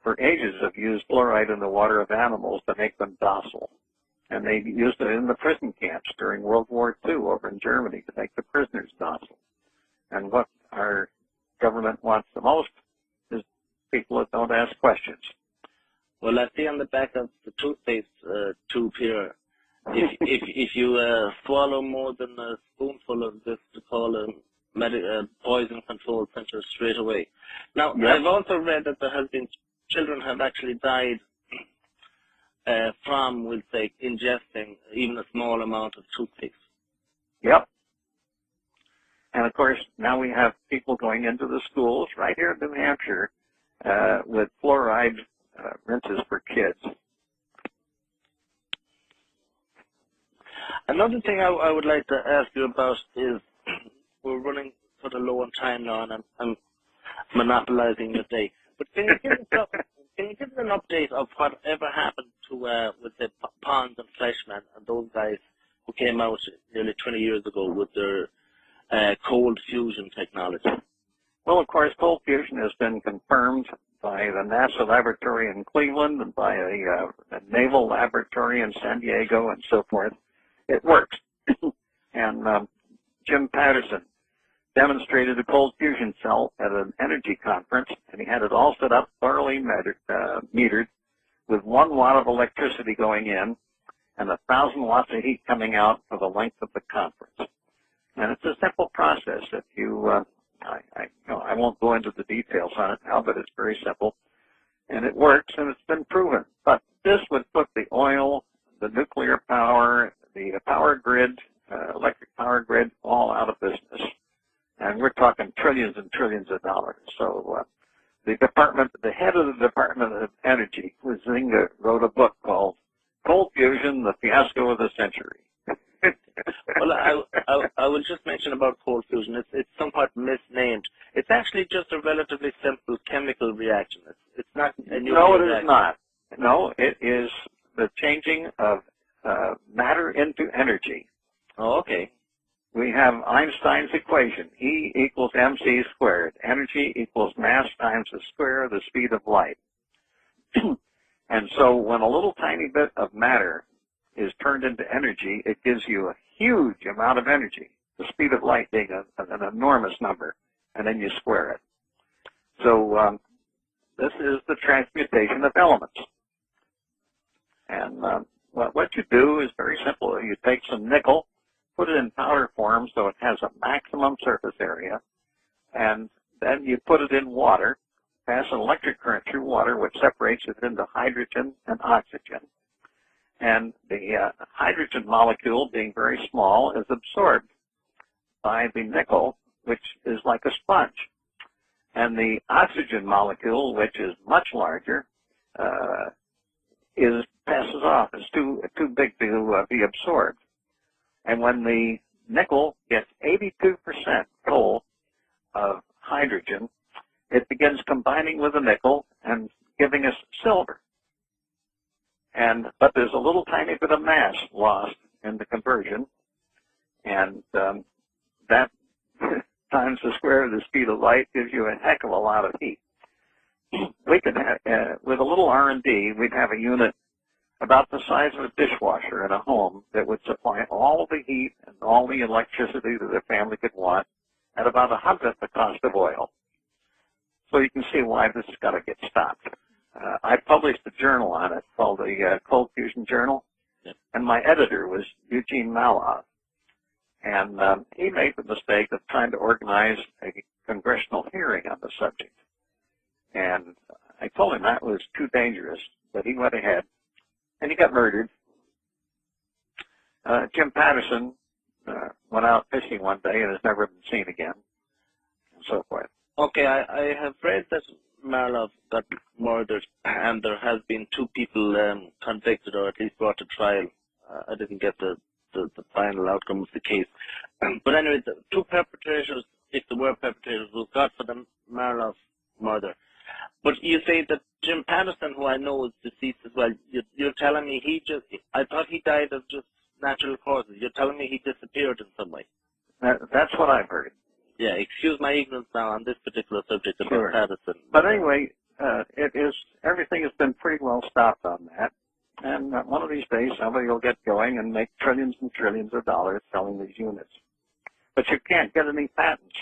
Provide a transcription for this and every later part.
for ages have used fluoride in the water of animals to make them docile. And they used it in the prison camps during World War II over in Germany to make the prisoners docile. And what our government wants the most is people that don't ask questions. Well, I see on the back of the toothpaste tube here, if you swallow more than a spoonful of this, to call a poison control center straight away. Now, yep. I've also read that there has been children have actually died from, we'll say, ingesting even a small amount of toothpaste. Yep. And of course, now we have people going into the schools right here in New Hampshire with fluoride rinses for kids. Another thing I would like to ask you about is we're running sort of low on time now, and I'm monopolizing your day. But can you give us an update of whatever happened to with the Pons and Fleischmann and those guys who came out nearly 20 years ago with their cold fusion technology? Well, of course, cold fusion has been confirmed by the NASA laboratory in Cleveland and by a naval laboratory in San Diego and so forth. It works. And Jim Patterson demonstrated a cold fusion cell at an energy conference, and he had it all set up, thoroughly metered, with 1 watt of electricity going in and 1,000 watts of heat coming out for the length of the conference. And it's a simple process. If you, I won't go into the details on it now, but it's very simple, and it works, and it's been proven. But this would put the oil, the nuclear power, the power grid, electric power grid, all out of business. And we're talking trillions and trillions of dollars. So the head of the Department of Energy, Huizinga, wrote a book called Cold Fusion, the Fiasco of the Century. Well, I will just mention about cold fusion. It's somewhat misnamed. It's actually just a relatively simple chemical reaction. It's not a nuclear No, it reaction. is not. No, it is the changing of matter into energy. Oh, okay. We have Einstein's equation, E equals mc squared. Energy equals mass times the square of the speed of light. And so when a little tiny bit of matter is turned into energy, it gives you a huge amount of energy, the speed of light being an enormous number, and then you square it. So this is the transmutation of elements. And what you do is very simple. You take some nickel, put it in powder form so it has a maximum surface area, and then you put it in water, pass an electric current through water, which separates it into hydrogen and oxygen. And the hydrogen molecule, being very small, is absorbed by the nickel, which is like a sponge. And the oxygen molecule, which is much larger, passes off. It's too big to be absorbed. And when the nickel gets 82% full of hydrogen, it begins combining with the nickel and giving us silver. But there's a little tiny bit of mass lost in the conversion, and that times the square of the speed of light gives you a heck of a lot of heat. We could have, with a little R&D, we'd have a unit about the size of a dishwasher in a home that would supply all the heat and all the electricity that a family could want at about 1/100th the cost of oil. So you can see why this has got to get stopped. I published a journal on it called the Cold Fusion Journal, and my editor was Eugene Maloff. And he made the mistake of trying to organize a congressional hearing on the subject. And I told him that was too dangerous, but he went ahead, and he got murdered. Jim Patterson went out fishing one day and has never been seen again, and so forth. Okay, I have read that Marlow got murdered, and there has been 2 people convicted, or at least brought to trial. I didn't get the final outcome of the case. But anyway, the 2 perpetrators, if there were perpetrators, was got for the Marlow murder. But you say that Jim Patterson, who I know is deceased as well, you're telling me I thought he died of just natural causes. You're telling me he disappeared in some way. That's what I've heard. Yeah, excuse my ignorance now on this particular subject about Sure. Patterson. But anyway, everything has been pretty well stopped on that. And one of these days, somebody will get going and make trillions and trillions of dollars selling these units. But you can't get any patents.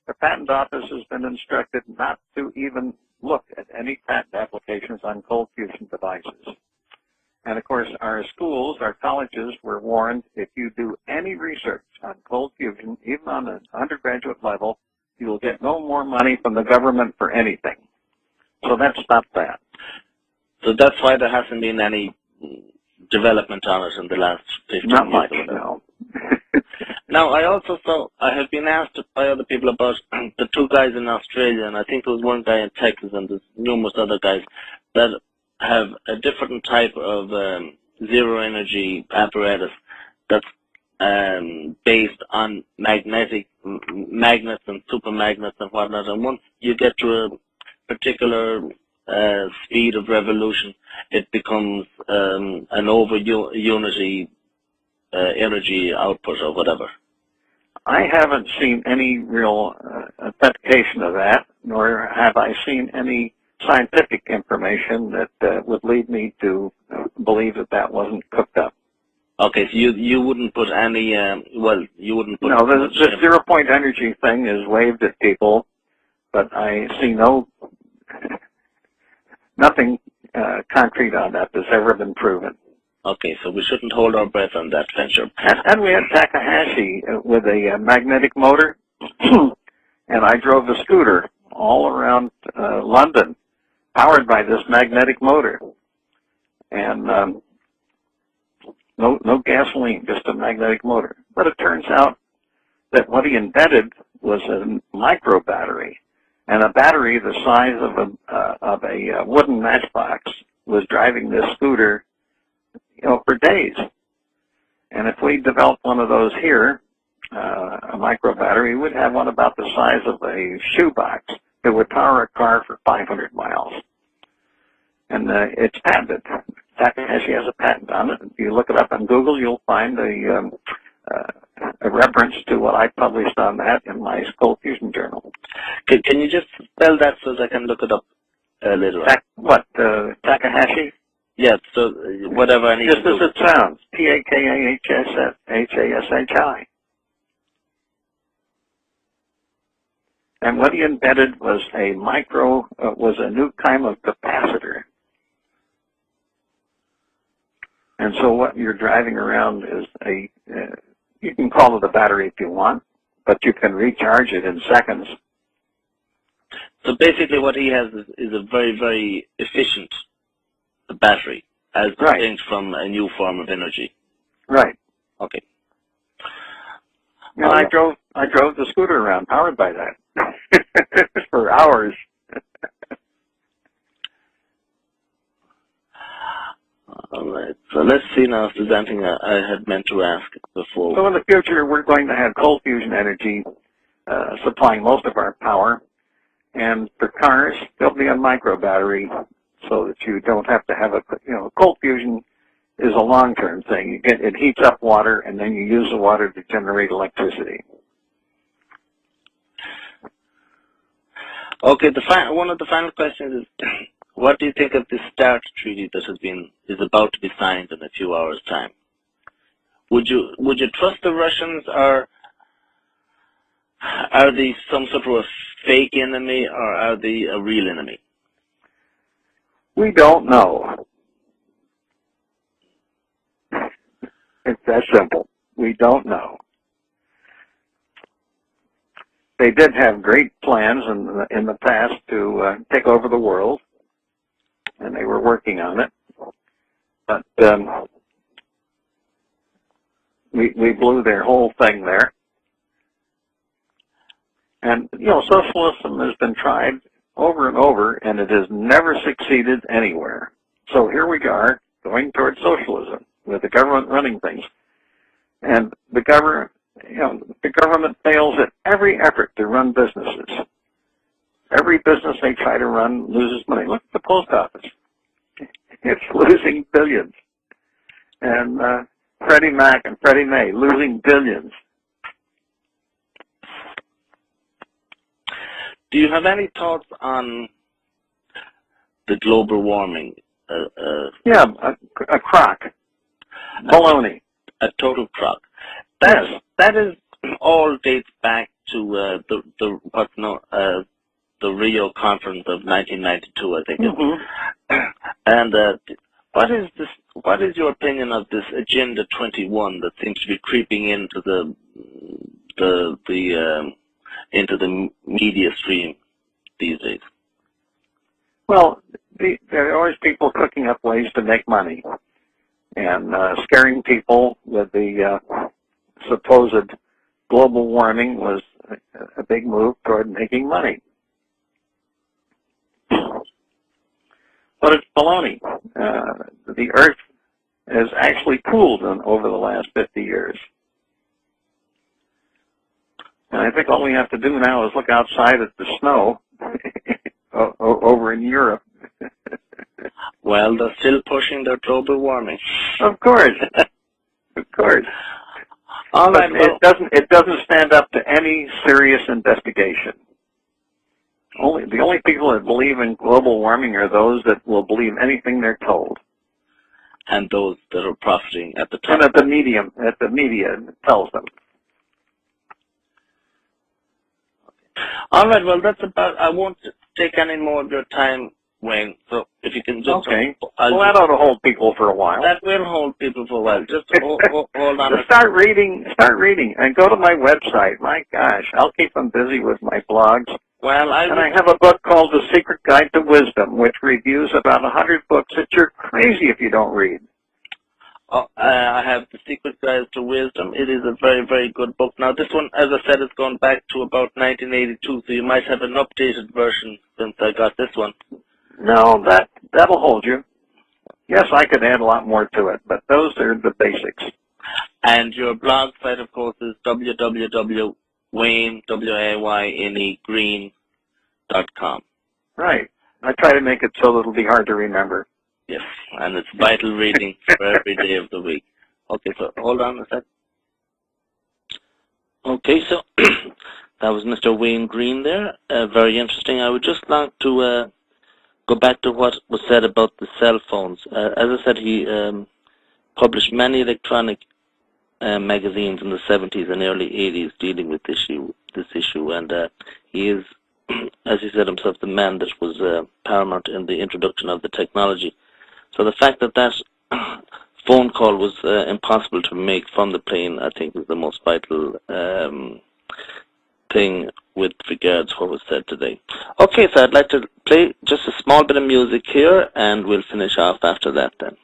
The patent office has been instructed not to even look at any patent applications on cold fusion devices. And of course, our schools, our colleges were warned, if you do any research on cold fusion, even on an undergraduate level, you will get no more money from the government for anything. So that stopped that. So that's why there hasn't been any development on it in the last 15 Not years. much, Or whatever. no. Now, I have been asked by other people about the two guys in Australia, and I think there was one guy in Texas, and there's numerous other guys that have a different type of zero-energy apparatus that's based on magnets and supermagnets and whatnot. And once you get to a particular speed of revolution, it becomes an over-unity energy output or whatever. I haven't seen any real authentication of that, nor have I seen any scientific information that would lead me to believe that that wasn't cooked up. Okay, so you wouldn't put any, you wouldn't put... No, the 0-point energy thing is waved at people, but I see nothing concrete on that that's ever been proven. Okay, so we shouldn't hold our breath on that venture. And we had Takahashi with a magnetic motor, and I drove a scooter all around London, powered by this magnetic motor. And no gasoline, just a magnetic motor. But it turns out that what he invented was a micro battery, and a battery the size of a wooden matchbox was driving this scooter, for days. And if we developed one of those here, a micro battery, we'd have one about the size of a shoebox that would power a car for 500 miles. And it's patented. Takahashi has a patent on it. If you look it up on Google, you'll find a reference to what I published on that in my Cold Fusion Journal. Can you just spell that so that I can look it up later on? Takahashi? Yes, so whatever I need Just to do. as it sounds, Takahshi. And what he invented was was a new kind of capacitor. And so what you're driving around is you can call it a battery if you want, but you can recharge it in seconds. So basically what he has is a very, very efficient battery, as distinct from a new form of energy. Right. Okay. And I drove the scooter around powered by that for hours. All right. So let's see now if there's anything I had meant to ask before. So in the future, we're going to have cold fusion energy supplying most of our power. And for cars, there'll be a micro battery so that you don't have to have cold fusion is a long-term thing. It heats up water, and then you use the water to generate electricity. Okay, one of the final questions is, what do you think of the START treaty that is about to be signed in a few hours' time? Would you trust the Russians, or are they some sort of a fake enemy, or are they a real enemy? We don't know. It's that simple. We don't know. They did have great plans in the past to take over the world, and they were working on it. But we blew their whole thing there. And, socialism has been tried over and over, and it has never succeeded anywhere. So here we are, going towards socialism, with the government running things. And the government fails at every effort to run businesses. Every business they try to run loses money. Look at the post office. It's losing billions. And Freddie Mac and Freddie Mae losing billions. Do you have any thoughts on the global warming. Yeah, a crock. Baloney. A total crock. Yes. That is all dates back to the Rio conference of 1992, I think. Mm-hmm. And what is your opinion of this Agenda 21 that seems to be creeping into the media stream these days? Well, there are always people cooking up ways to make money, and scaring people with the supposed global warming was a big move toward making money. But it's baloney. The Earth has actually cooled over the last 50 years. And I think all we have to do now is look outside at the snow over in Europe. Well, they're still pushing their global warming. Of course. Of course. All right, but it doesn't stand up to any serious investigation. The only people that believe in global warming are those that will believe anything they're told. And those that are profiting at the top. And at the media tells them. All right, well, that's about. I won't take any more of your time, Wayne. So if you can just. Okay. That ought to hold people for a while. That will hold people for a while. Just hold on. Start reading, and go to my website. My gosh, I'll keep them busy with my blogs. Well, I have a book called The Secret Guide to Wisdom, which reviews about 100 books that you're crazy if you don't read. I have The Secret Guide to Wisdom. It is a very, very good book. Now, this one, as I said, is going back to about 1982, so you might have an updated version since I got this one. No, that'll hold you. Yes, I could add a lot more to it, but those are the basics. And your blog site, of course, is www.wayne.green.com. Right. I try to make it so that it'll be hard to remember. Yes, and it's vital reading for every day of the week. Okay, so hold on a sec. Okay, so that was Mr. Wayne Green there. Very interesting. I would just like to go back to what was said about the cell phones. As I said, he published many electronic magazines in the 70s and early 80s dealing with this issue, and he is, as he said himself, the man that was paramount in the introduction of the technology. So the fact that that phone call was impossible to make from the plane, I think, is the most vital thing with regards to what was said today. Okay, so I'd like to play just a small bit of music here, and we'll finish off after that then.